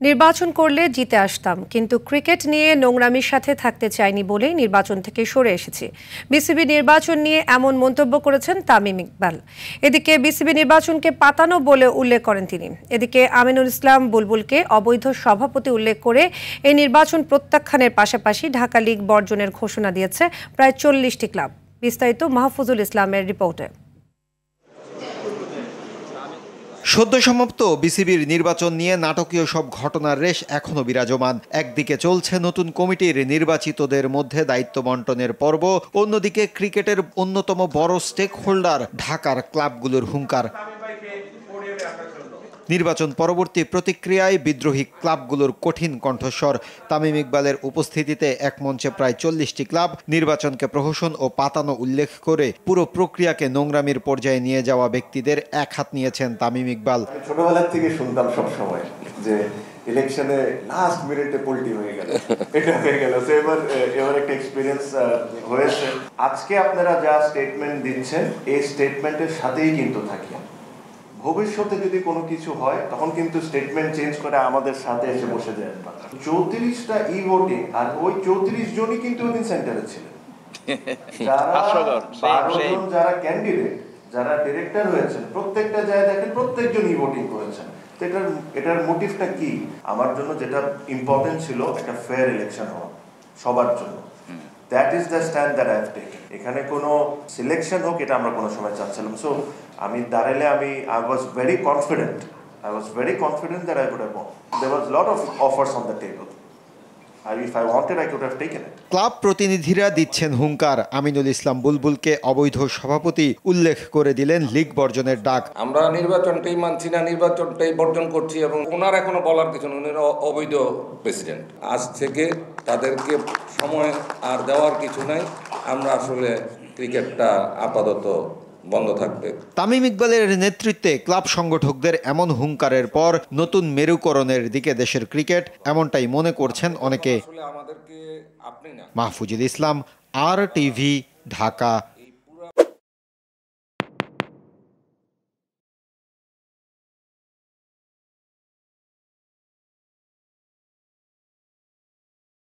নির্বাচন করলে জিতে আসতাম, কিন্তু ক্রিকেট নিয়ে নোংরামির সাথে থাকতে চাইনি বলেই নির্বাচন থেকে সরে এসেছি। বিসিবি নির্বাচন নিয়ে এমন মন্তব্য করেছেন তামিম ইকবাল। এদিকে বিসিবি নির্বাচনকে পাতানো বলে উল্লেখ করেন তিনি। এদিকে আমিনুল ইসলাম বুলবুলকে অবৈধ সভাপতি উল্লেখ করে এই নির্বাচন প্রত্যাখ্যানের পাশাপাশি ঢাকা লিগ বর্জনের ঘোষণা দিয়েছে প্রায় 40টি ক্লাব। বিস্তারিত মাহফুজুল ইসলামের রিপোর্টে। সদ্য সমাপ্ত বিসিবির নির্বাচন নিয়ে নাটকীয় সব ঘটনার রেশ এখনো বিরাজমান। একদিকে চলছে নতুন কমিটির নির্বাচিতদের মধ্যে দায়িত্ব বন্টনের পর্ব, অন্যদিকে ক্রিকেটের অন্যতম বড় স্টেক হোল্ডার ঢাকার ক্লাবগুলোর হুঙ্কার। নির্বাচন পরবর্তী প্রতিক্রিয়ায় বিদ্রোহী ক্লাবগুলোর কঠিন কণ্ঠস্বর। তামিম ইকবালের উপস্থিতিতে এক মঞ্চে প্রায় 40টি ক্লাব নির্বাচনকে প্রহসন ও পাতানো উল্লেখ করে পুরো প্রক্রিয়াকে নোংরামির পর্যায়ে নিয়ে যাওয়া ব্যক্তিদের এক হাত নিয়েছেন তামিম ইকবাল। ছোটবেলা থেকে শুনতাম সব সময় যে ইলেকশনে লাস্ট মিনিটে পল্টি হয়ে গেল, এটা হয়ে গেল। এবার একটা এক্সপিরিয়েন্স হয়েছে। আজকে আপনারা যা স্টেটমেন্ট দিচ্ছেন, এই স্টেটমেন্টের সাথেই কিন্তু থাকি। ভবিষ্যতে যদি কোনো কিছু হয় তখন কিন্তু স্টেটমেন্ট চেঞ্জ করে আমাদের সাথে এসে বসে যায়। 34টা ই ভোটিং, আর ওই 34 জনই কিন্তু ওই দিন সেন্টারে ছিলেন। যারা ক্যান্ডিডেট, যারা ডিরেক্টর হয়েছেন, প্রত্যেকটা জায়গায় দেখেন প্রত্যেকজন ই ভোটিং করেছেন। এটার মোটিভটা কি? আমার জন্য যেটা ইম্পর্টেন্ট ছিল, একটা ফেয়ার ইলেকশন হওয়া সবার জন্য। That is the stand that I have taken. এখানে কোনো সিলেকশন হোক, এটা আমরা কোনো সময় চাচ্ছিলাম। সো আমি দাঁড়ালে I was very confident that I would have won. There was a lot of offers on the table. If I wanted, I could have taken it. Club প্রতিনিধিরা দিচ্ছেন হুঙ্কার। আমিনুল ইসলাম বুলবুলকে অবৈধ সভাপতি উল্লেখ করে দিলেন লিগ বর্জনের ডাক। আমরা নির্বাচনটাই মানছি না, নির্বাচনটাই বর্জন করছি, এবং ওনার এখনো বলার কিছু নেই, উনি অবৈধ প্রেসিডেন্ট। আজ থেকে তাদেরকে সময় আর দেওয়ার কিছু নাই। আমরা আসলে ক্রিকেটটা আপাতত বন্ধ থাকবে। তামিম ইকবালের নেতৃত্বে ক্লাব সংগঠকদের এমন হুঙ্কারের পর নতুন মেরুকরণের দিকে দেশের ক্রিকেট, এমনটাই মনে করছেন অনেকে। আমাদেরকে আপনি না। মাহফুজুল ইসলাম, RTV, ঢাকা।